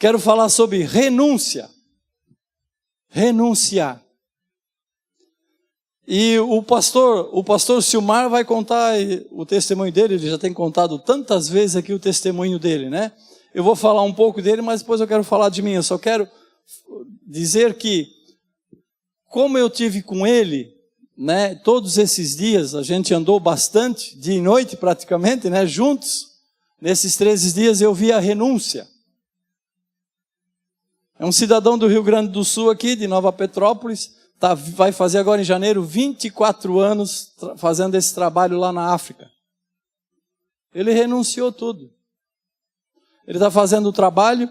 Quero falar sobre renúncia. Renunciar. E o pastor Silmar vai contar o testemunho dele, ele já tem contado tantas vezes aqui o testemunho dele, né? Eu vou falar um pouco dele, mas depois eu quero falar de mim. Eu só quero dizer que, como eu tive com ele, né, todos esses dias, a gente andou bastante, dia e noite praticamente, né, juntos. Nesses 13 dias eu vi a renúncia. É um cidadão do Rio Grande do Sul aqui, de Nova Petrópolis, vai fazer agora em janeiro 24 anos fazendo esse trabalho lá na África. Ele renunciou tudo. Ele está fazendo o trabalho,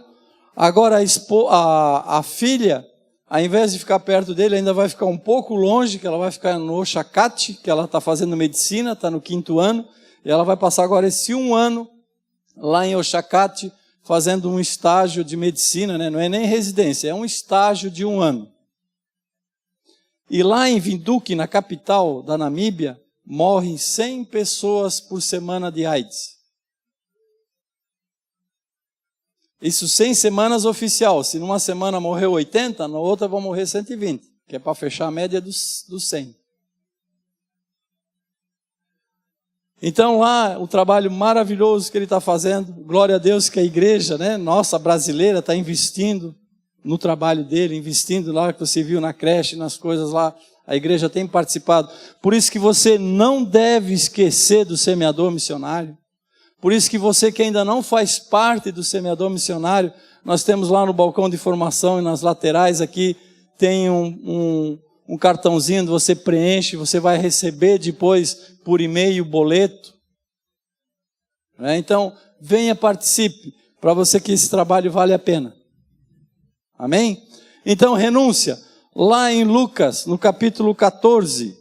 agora a filha, ao invés de ficar perto dele, ainda vai ficar um pouco longe, que ela vai ficar no Oxacate, que ela está fazendo medicina, está no 5º ano, e ela vai passar agora esse 1 ano lá em Oxacate, fazendo um estágio de medicina, né? Não é nem residência, é um estágio de 1 ano. E lá em Windhoek, na capital da Namíbia, morrem 100 pessoas por semana de AIDS. Isso 100 semanas oficial. Se numa semana morreu 80, na outra vão morrer 120, que é para fechar a média dos 100. Então lá, o trabalho maravilhoso que ele está fazendo, glória a Deus que a igreja, né, nossa brasileira, está investindo no trabalho dele, investindo lá, que você viu na creche, nas coisas lá, a igreja tem participado. Por isso que você não deve esquecer do semeador missionário. Por isso que você que ainda não faz parte do semeador missionário, nós temos lá no balcão de formação e nas laterais aqui, tem um cartãozinho, você preenche, você vai receber depois por e-mail o boleto. Então, venha, participe, para você que esse trabalho vale a pena. Amém? Então, renúncia. Lá em Lucas, no capítulo 14.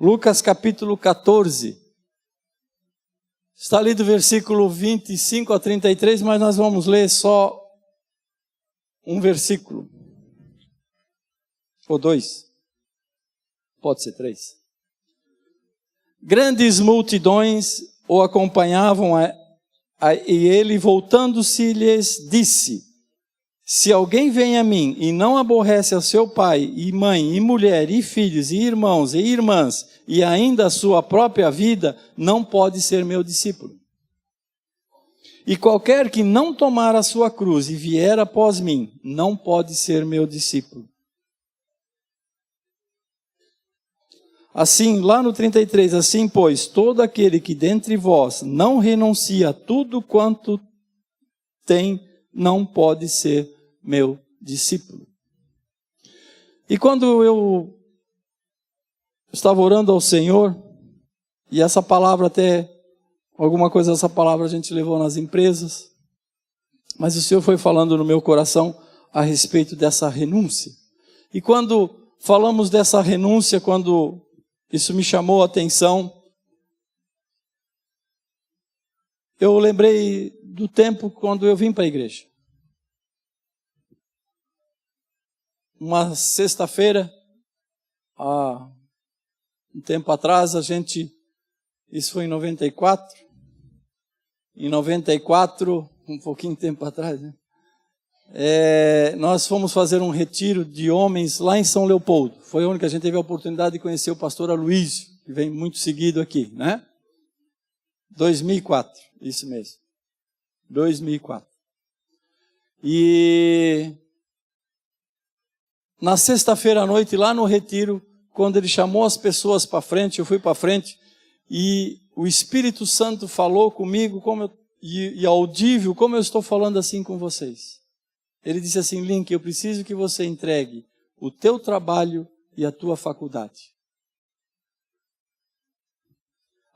Lucas capítulo 14. Está ali do versículo 25 a 33, mas nós vamos ler só um versículo. Ou 2. Pode ser 3. Grandes multidões o acompanhavam e ele, voltando-se, lhes disse: se alguém vem a mim e não aborrece ao seu pai, e mãe, e mulher, e filhos, e irmãos, e irmãs, e ainda a sua própria vida, não pode ser meu discípulo. E qualquer que não tomar a sua cruz e vier após mim, não pode ser meu discípulo. Assim, lá no 33, assim, pois, todo aquele que dentre vós não renuncia a tudo quanto tem, não pode ser meu discípulo. E quando eu estava orando ao Senhor, e essa palavra até, alguma coisa dessa palavra a gente levou nas empresas, mas o Senhor foi falando no meu coração a respeito dessa renúncia. E quando falamos dessa renúncia, quando isso me chamou a atenção, eu lembrei do tempo quando eu vim para a igreja. Uma sexta-feira, há um tempo atrás, isso foi em 94, em 94, um pouquinho de tempo atrás, né? Nós fomos fazer um retiro de homens lá em São Leopoldo. Foi onde que a gente teve a oportunidade de conhecer o pastor Aloísio, que vem muito seguido aqui, né? 2004, isso mesmo. 2004. E na sexta-feira à noite, lá no retiro, quando ele chamou as pessoas para frente, eu fui para frente, e o Espírito Santo falou comigo, e audível, como eu estou falando assim com vocês. Ele disse assim: Link, eu preciso que você entregue o teu trabalho e a tua faculdade.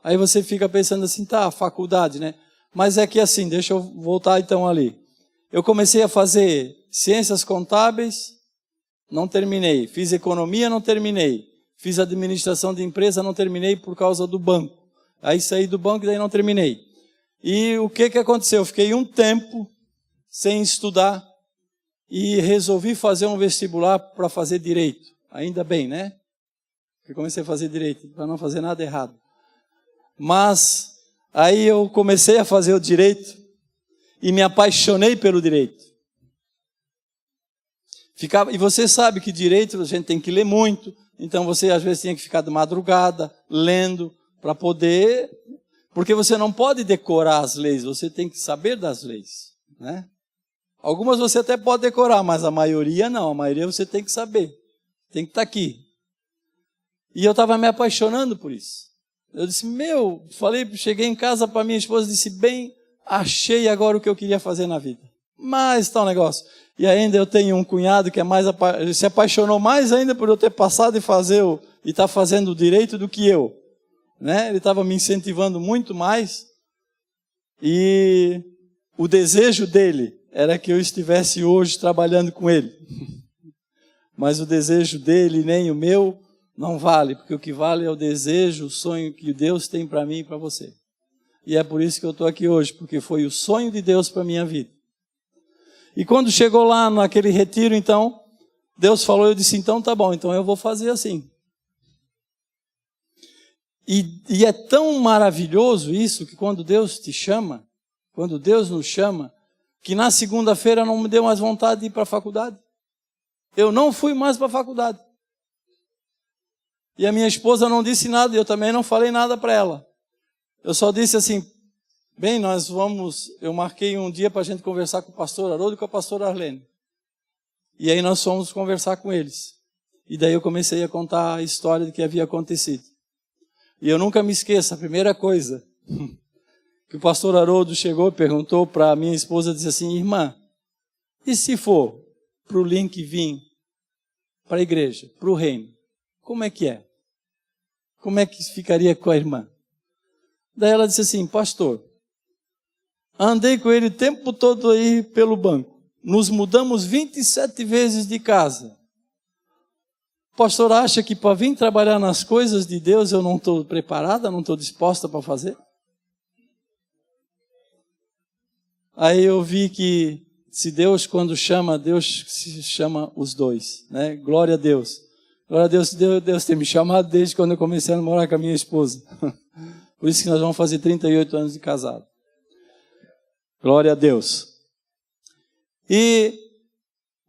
Aí você fica pensando assim, tá, faculdade, né? Mas é que assim, deixa eu voltar então ali. Eu comecei a fazer ciências contábeis, não terminei. Fiz economia, não terminei. Fiz administração de empresa, não terminei por causa do banco. Aí saí do banco e daí não terminei. E o que aconteceu? Eu fiquei um tempo sem estudar e resolvi fazer um vestibular para fazer direito. Ainda bem, né? Eu comecei a fazer direito, para não fazer nada errado. Mas Aí eu comecei a fazer o direito e me apaixonei pelo direito. E você sabe que direito a gente tem que ler muito, então você às vezes tinha que ficar de madrugada lendo para poder, porque você não pode decorar as leis, você tem que saber das leis, né? Algumas você até pode decorar, mas a maioria não, a maioria você tem que saber, tem que estar aqui. E eu estava me apaixonando por isso. Eu disse, cheguei em casa para minha esposa e disse, bem, achei agora o que eu queria fazer na vida. Mas tá um negócio. E ainda eu tenho um cunhado que ele se apaixonou mais ainda por eu ter passado e estar fazendo o direito do que eu. Né? Ele estava me incentivando muito mais. E o desejo dele era que eu estivesse hoje trabalhando com ele. Mas o desejo dele, nem o meu, não vale. Porque o que vale é o desejo, o sonho que Deus tem para mim e para você. E é por isso que eu estou aqui hoje, porque foi o sonho de Deus para a minha vida. E quando chegou lá naquele retiro, então, Deus falou, eu disse, então tá bom, então eu vou fazer assim. E é tão maravilhoso isso, que quando Deus te chama, quando Deus nos chama, que na segunda-feira não me deu mais vontade de ir para a faculdade. Eu não fui mais para a faculdade. E a minha esposa não disse nada, e eu também não falei nada para ela. Eu só disse assim, bem, eu marquei um dia para a gente conversar com o pastor Haroldo e com a pastora Arlene. E aí nós fomos conversar com eles. E daí eu comecei a contar a história do que havia acontecido. E eu nunca me esqueço, a primeira coisa que o pastor Haroldo chegou e perguntou para a minha esposa, disse assim, irmã, e se for para o link vir para a igreja, para o reino, como é que é? Como é que ficaria com a irmã? Daí ela disse assim, pastor, andei com ele o tempo todo aí pelo banco. Nos mudamos 27 vezes de casa. O pastor acha que para vir trabalhar nas coisas de Deus eu não estou preparada, não estou disposta para fazer? Aí eu vi que se Deus quando chama, Deus se chama os dois, né? Glória a Deus. Glória a Deus, Deus tem me chamado desde quando eu comecei a namorar com a minha esposa. Por isso que nós vamos fazer 38 anos de casado. Glória a Deus.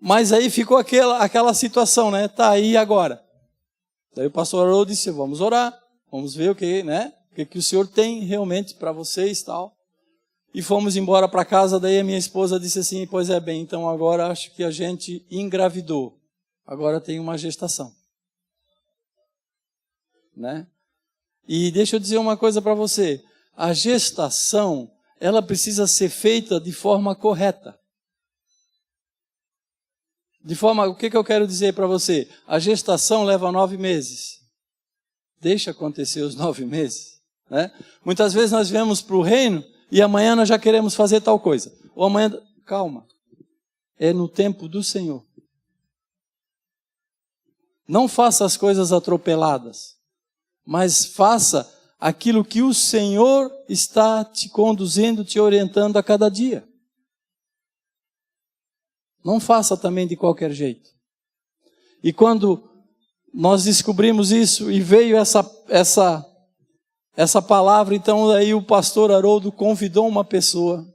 Mas aí ficou aquela situação, né? Tá aí agora. Daí o pastor Haroldo disse, vamos orar, vamos ver o que o Senhor tem realmente para vocês e tal. E fomos embora para casa, daí a minha esposa disse assim, pois é bem, então agora acho que a gente engravidou. Agora tem uma gestação. Né? E deixa eu dizer uma coisa para você. A gestação, ela precisa ser feita de forma correta. O que eu quero dizer para você? A gestação leva 9 meses. Deixa acontecer os 9 meses. Né? Muitas vezes nós viemos para o reino e amanhã nós já queremos fazer tal coisa. Ou amanhã, calma. É no tempo do Senhor. Não faça as coisas atropeladas, mas faça aquilo que o Senhor está te conduzindo, te orientando a cada dia. Não faça também de qualquer jeito. E quando nós descobrimos isso e veio essa palavra, então aí o pastor Haroldo convidou uma pessoa,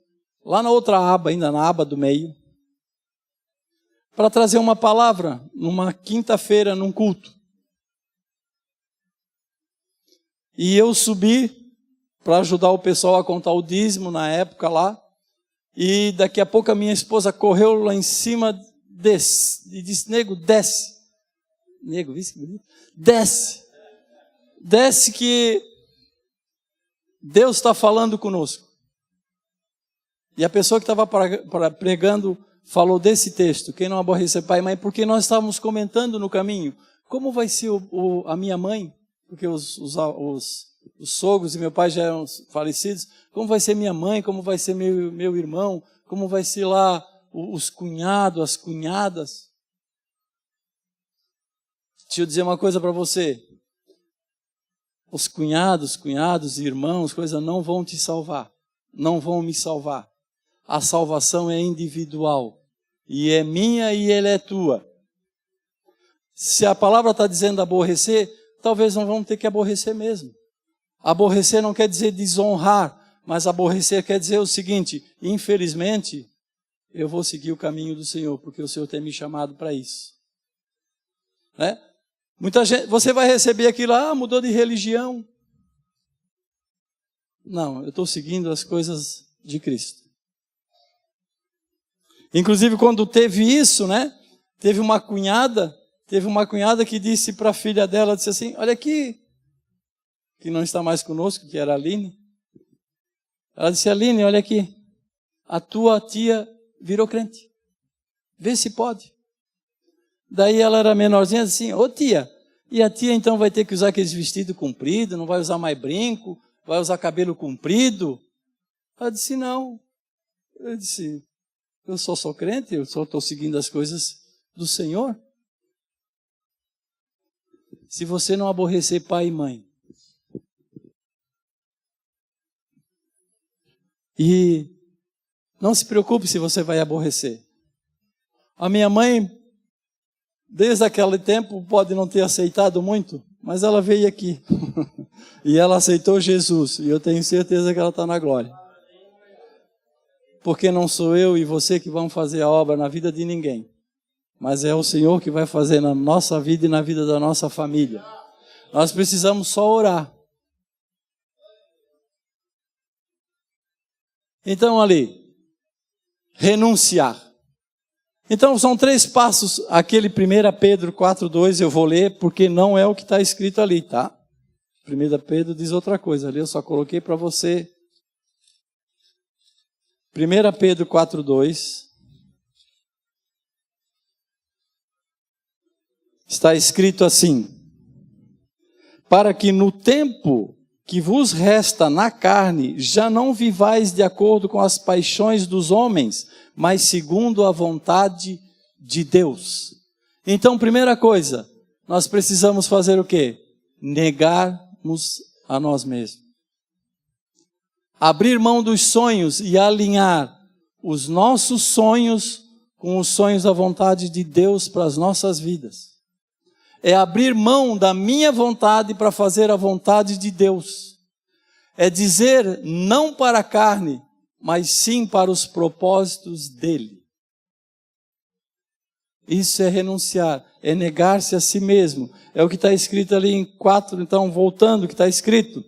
lá na outra aba, ainda na aba do meio, para trazer uma palavra numa quinta-feira, num culto. E eu subi para ajudar o pessoal a contar o dízimo na época lá. E daqui a pouco a minha esposa correu lá em cima e disse, nego, desce. Nego, viu que bonito? Desce. Desce que Deus está falando conosco. E a pessoa que estava pregando falou desse texto, quem não aborrecer pai e mãe, porque nós estávamos comentando no caminho, como vai ser a minha mãe, porque os sogros e meu pai já eram falecidos, como vai ser minha mãe, como vai ser meu irmão, como vai ser lá os cunhados, as cunhadas. Deixa eu dizer uma coisa para você, os cunhados, irmãos, coisas não vão te salvar, não vão me salvar. A salvação é individual, e é minha e ela é tua. Se a palavra está dizendo aborrecer, talvez não vamos ter que aborrecer mesmo. Aborrecer não quer dizer desonrar, mas aborrecer quer dizer o seguinte: infelizmente, eu vou seguir o caminho do Senhor, porque o Senhor tem me chamado para isso. Né? Muita gente, você vai receber aquilo, mudou de religião. Não, eu estou seguindo as coisas de Cristo. Inclusive, quando teve isso, né? Teve uma cunhada que disse para a filha dela, disse assim: olha aqui, que não está mais conosco, que era a Aline. Ela disse: Aline, olha aqui, a tua tia virou crente. Vê se pode. Daí ela era menorzinha, assim: ô tia, e a tia então vai ter que usar aqueles vestidos compridos, não vai usar mais brinco, vai usar cabelo comprido? Ela disse: não. Eu disse: eu só sou crente, eu só estou seguindo as coisas do Senhor. Se você não aborrecer pai e mãe, e não se preocupe se você vai aborrecer. A minha mãe, desde aquele tempo, pode não ter aceitado muito, mas ela veio aqui. E ela aceitou Jesus. E eu tenho certeza que ela está na glória. Porque não sou eu e você que vão fazer a obra na vida de ninguém. Mas é o Senhor que vai fazer na nossa vida e na vida da nossa família. Nós precisamos só orar. Então ali, renunciar. Então são 3 passos, aquele 1 Pedro 4,2 eu vou ler, porque não é o que está escrito ali, tá? 1 Pedro diz outra coisa, ali eu só coloquei para você. 1 Pedro 4,2 está escrito assim: para que no tempo que vos resta na carne, já não vivais de acordo com as paixões dos homens, mas segundo a vontade de Deus. Então, primeira coisa, nós precisamos fazer o quê? Negarmos a nós mesmos. Abrir mão dos sonhos e alinhar os nossos sonhos com os sonhos da vontade de Deus para as nossas vidas. É abrir mão da minha vontade para fazer a vontade de Deus. É dizer não para a carne, mas sim para os propósitos dele. Isso é renunciar, é negar-se a si mesmo. É o que está escrito ali em 4, então voltando, que está escrito: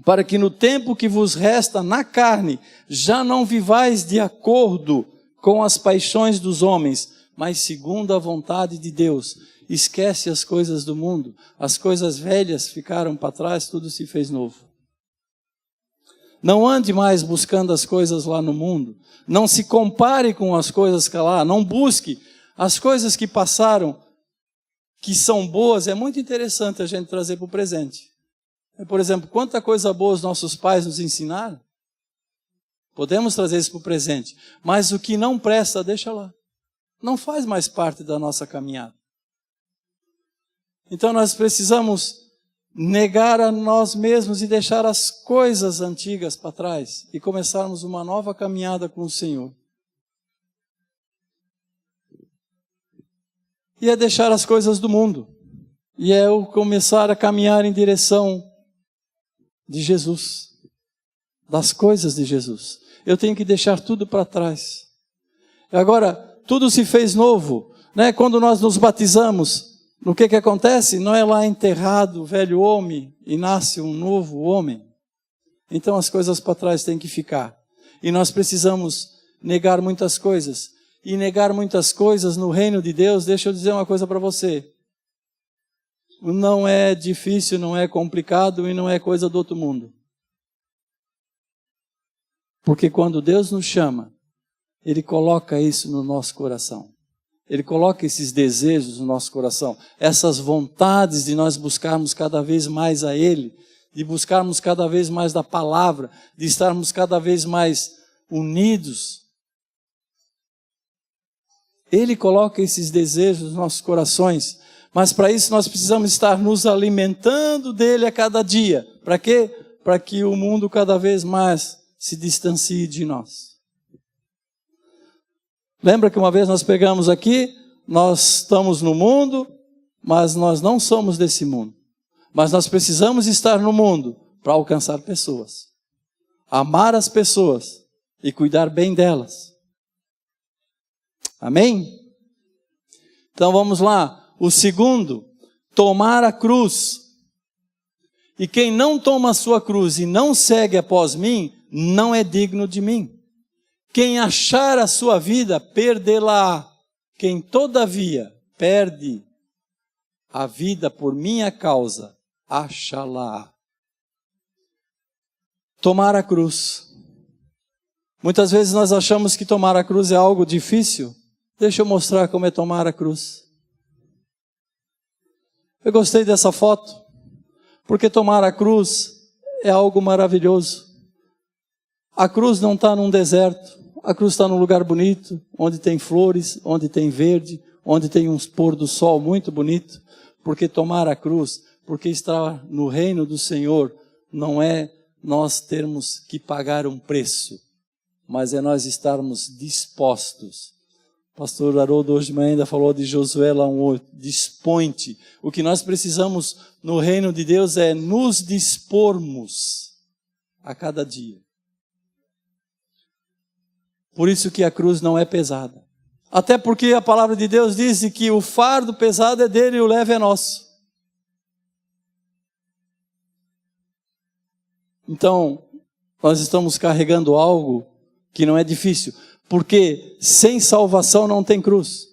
para que no tempo que vos resta na carne, já não vivais de acordo com as paixões dos homens, mas segundo a vontade de Deus. Esquece as coisas do mundo, as coisas velhas ficaram para trás, tudo se fez novo. Não ande mais buscando as coisas lá no mundo, não se compare com as coisas que lá, não busque as coisas que passaram, que são boas. É muito interessante a gente trazer para o presente. Por exemplo, quanta coisa boa os nossos pais nos ensinaram. Podemos trazer isso para o presente, mas o que não presta, deixa lá. Não faz mais parte da nossa caminhada. Então nós precisamos negar a nós mesmos e deixar as coisas antigas para trás e começarmos uma nova caminhada com o Senhor. E é deixar as coisas do mundo. E é eu começar a caminhar em direção de Jesus, das coisas de Jesus. Eu tenho que deixar tudo para trás. Agora, tudo se fez novo, né? Quando nós nos batizamos, o que acontece? Não é lá enterrado o velho homem e nasce um novo homem. Então as coisas para trás têm que ficar. E nós precisamos negar muitas coisas. E negar muitas coisas no reino de Deus, deixa eu dizer uma coisa para você. Não é difícil, não é complicado e não é coisa do outro mundo. Porque quando Deus nos chama, Ele coloca isso no nosso coração. Ele coloca esses desejos no nosso coração, essas vontades de nós buscarmos cada vez mais a Ele, de buscarmos cada vez mais da palavra, de estarmos cada vez mais unidos. Ele coloca esses desejos nos nossos corações, mas para isso nós precisamos estar nos alimentando dele a cada dia. Para quê? Para que o mundo cada vez mais se distancie de nós. Lembra que uma vez nós pegamos aqui, nós estamos no mundo, mas nós não somos desse mundo. Mas nós precisamos estar no mundo para alcançar pessoas. Amar as pessoas e cuidar bem delas. Amém? Então vamos lá. O segundo, tomar a cruz. E quem não toma a sua cruz e não segue após mim, não é digno de mim. Quem achar a sua vida, perdê-la. Quem todavia perde a vida por minha causa, acha-la. Tomar a cruz. Muitas vezes nós achamos que tomar a cruz é algo difícil. Deixa eu mostrar como é tomar a cruz. Eu gostei dessa foto, porque tomar a cruz é algo maravilhoso. A cruz não está num deserto. A cruz está num lugar bonito, onde tem flores, onde tem verde, onde tem um pôr do sol muito bonito. Porque tomar a cruz, porque estar no reino do Senhor, não é nós termos que pagar um preço, mas é nós estarmos dispostos. O pastor Haroldo hoje de manhã ainda falou de Josué lá 1:8, dispõe-te. O que nós precisamos no reino de Deus é nos dispormos a cada dia. Por isso que a cruz não é pesada. Até porque a palavra de Deus diz que o fardo pesado é dele e o leve é nosso. Então, nós estamos carregando algo que não é difícil. Porque sem salvação não tem cruz.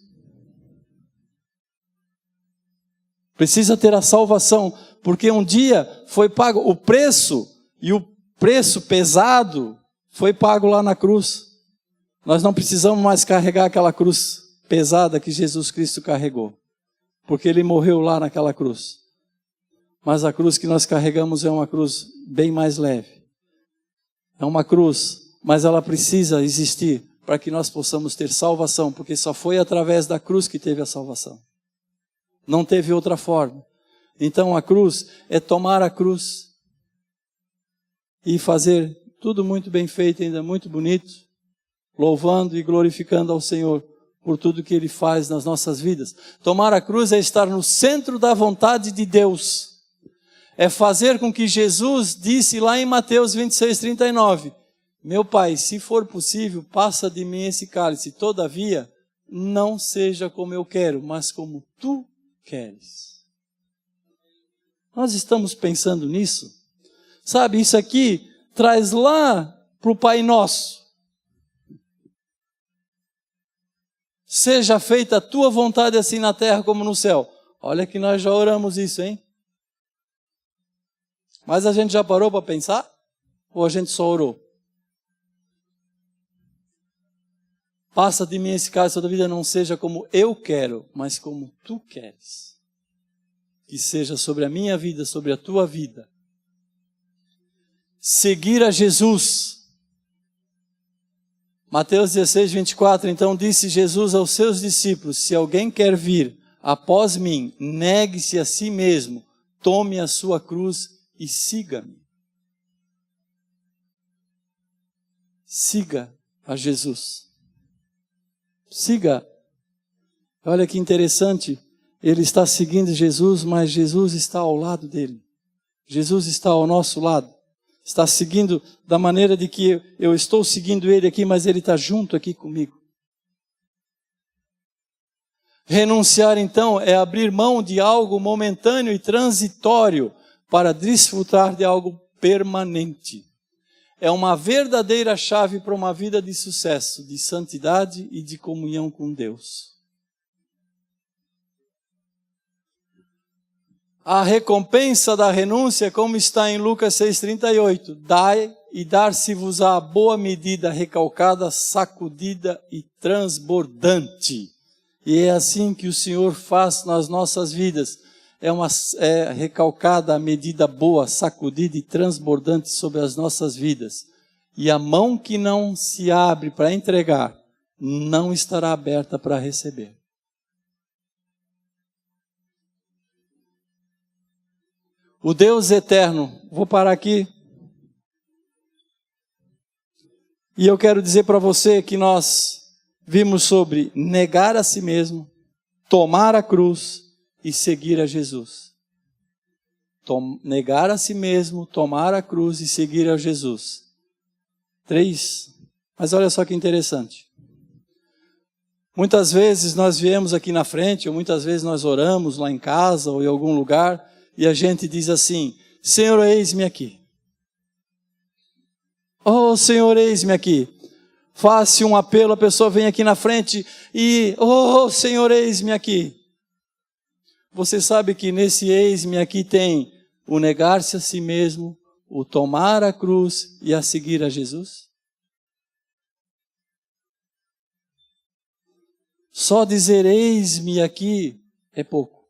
Precisa ter a salvação. Porque um dia foi pago o preço, e o preço pesado foi pago lá na cruz. Nós não precisamos mais carregar aquela cruz pesada que Jesus Cristo carregou, porque Ele morreu lá naquela cruz. Mas a cruz que nós carregamos é uma cruz bem mais leve. É uma cruz, mas ela precisa existir para que nós possamos ter salvação, porque só foi através da cruz que teve a salvação. Não teve outra forma. Então a cruz é tomar a cruz e fazer tudo muito bem feito, ainda muito bonito, louvando e glorificando ao Senhor por tudo que Ele faz nas nossas vidas. Tomar a cruz é estar no centro da vontade de Deus. É fazer com que Jesus disse lá em Mateus 26:39, meu Pai, se for possível, passa de mim esse cálice, todavia, não seja como eu quero, mas como Tu queres. Nós estamos pensando nisso? Sabe, isso aqui traz lá para o Pai Nosso. Seja feita a tua vontade assim na terra como no céu. Olha que nós já oramos isso, hein? Mas a gente já parou para pensar? Ou a gente só orou? Passa de mim esse cálice toda a vida, não seja como eu quero, mas como tu queres. Que seja sobre a minha vida, sobre a tua vida. Seguir a Jesus. Mateus 16:24, então disse Jesus aos seus discípulos, se alguém quer vir após mim, negue-se a si mesmo, tome a sua cruz e siga-me. Siga a Jesus. Siga. Olha que interessante, ele está seguindo Jesus, mas Jesus está ao lado dele. Jesus está ao nosso lado. Está seguindo da maneira de que eu estou seguindo Ele aqui, mas Ele está junto aqui comigo. Renunciar, então, é abrir mão de algo momentâneo e transitório para desfrutar de algo permanente. É uma verdadeira chave para uma vida de sucesso, de santidade e de comunhão com Deus. A recompensa da renúncia, como está em Lucas 6:38, dai e dar-se-vos-á boa medida, recalcada, sacudida e transbordante. E é assim que o Senhor faz nas nossas vidas. É recalcada a medida boa, sacudida e transbordante sobre as nossas vidas. E a mão que não se abre para entregar, não estará aberta para receber. O Deus eterno, vou parar aqui. E eu quero dizer para você que nós vimos sobre negar a si mesmo, tomar a cruz e seguir a Jesus. negar a si mesmo, tomar a cruz e seguir a Jesus. 3. Mas olha só que interessante. Muitas vezes nós viemos aqui na frente, ou muitas vezes nós oramos lá em casa ou em algum lugar, e a gente diz assim: Senhor, eis-me aqui. Oh, Senhor, eis-me aqui. Faça um apelo, a pessoa vem aqui na frente e, oh, Senhor, eis-me aqui. Você sabe que nesse eis-me aqui tem o negar-se a si mesmo, o tomar a cruz e a seguir a Jesus? Só dizer eis-me aqui é pouco.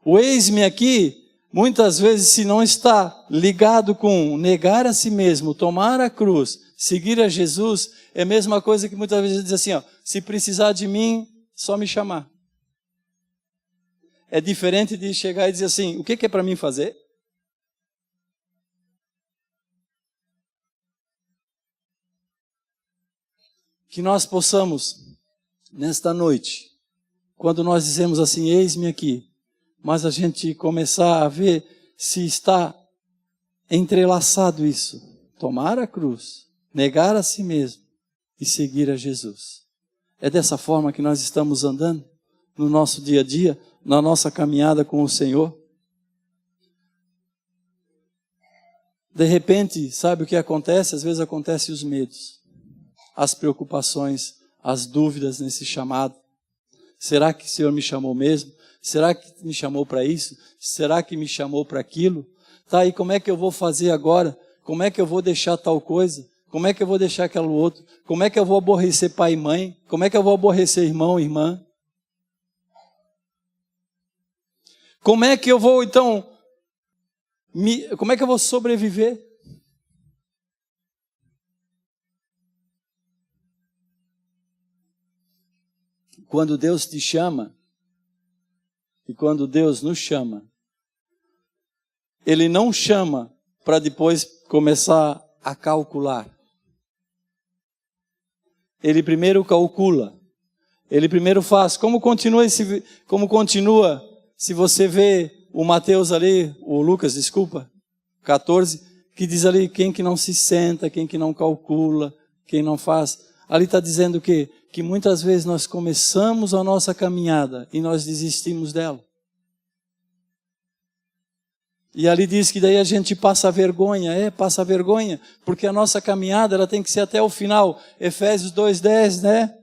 O eis-me aqui, muitas vezes, se não está ligado com negar a si mesmo, tomar a cruz, seguir a Jesus, é a mesma coisa que muitas vezes diz assim, ó, se precisar de mim, só me chamar. É diferente de chegar e dizer assim, o que é para mim fazer? Que nós possamos, nesta noite, quando nós dizemos assim, eis-me aqui, mas a gente começar a ver se está entrelaçado isso. Tomar a cruz, negar a si mesmo e seguir a Jesus. É dessa forma que nós estamos andando no nosso dia a dia, na nossa caminhada com o Senhor. De repente, sabe o que acontece? Às vezes acontecem os medos, as preocupações, as dúvidas nesse chamado. Será que o Senhor me chamou mesmo? Será que me chamou para isso? Será que me chamou para aquilo? Tá, e como é que eu vou fazer agora? Como é que eu vou deixar tal coisa? Como é que eu vou deixar aquilo outro? Como é que eu vou aborrecer pai e mãe? Como é que eu vou aborrecer irmão e irmã? Como é que eu vou, então, como é que eu vou sobreviver? Quando Deus te chama, e quando Deus nos chama, Ele não chama para depois começar a calcular. Ele primeiro calcula. Ele primeiro faz. Como continua, se você vê o Mateus ali, o Lucas, desculpa, 14, que diz ali, quem que não se senta, quem que não calcula, quem não faz. Ali está dizendo o quê? Que muitas vezes nós começamos a nossa caminhada e nós desistimos dela. E ali diz que daí a gente passa vergonha, passa vergonha, porque a nossa caminhada ela tem que ser até o final. Efésios 2:10, né?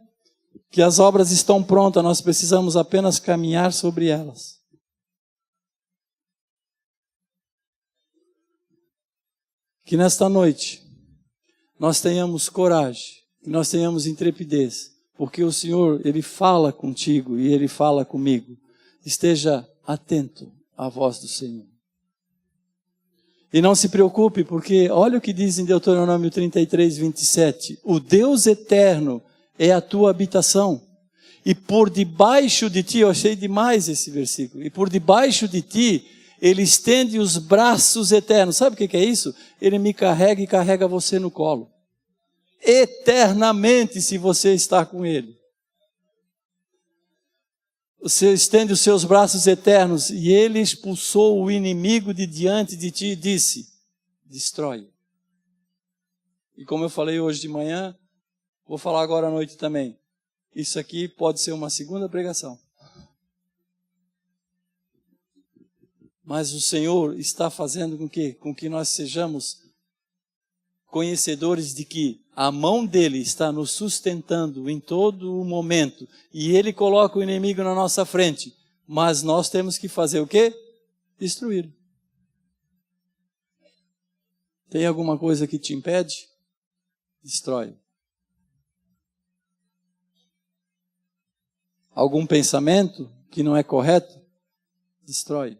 Que as obras estão prontas, nós precisamos apenas caminhar sobre elas. Que nesta noite nós tenhamos coragem, que nós tenhamos intrepidez, porque o Senhor, Ele fala contigo e Ele fala comigo. Esteja atento à voz do Senhor. E não se preocupe, porque olha o que diz em Deuteronômio 33:27. O Deus eterno é a tua habitação. E por debaixo de ti, eu achei demais esse versículo, e por debaixo de ti, Ele estende os braços eternos. Sabe o que é isso? Ele me carrega e carrega você no colo. Eternamente, se você está com Ele. Você estende os seus braços eternos e Ele expulsou o inimigo de diante de ti e disse, destrói. E como eu falei hoje de manhã, vou falar agora à noite também. Isso aqui pode ser uma segunda pregação. Mas o Senhor está fazendo com que nós sejamos conhecedores de que a mão dele está nos sustentando em todo o momento e ele coloca o inimigo na nossa frente, mas nós temos que fazer o quê? Destruí-lo. Tem alguma coisa que te impede? Destrói. Algum pensamento que não é correto? Destrói.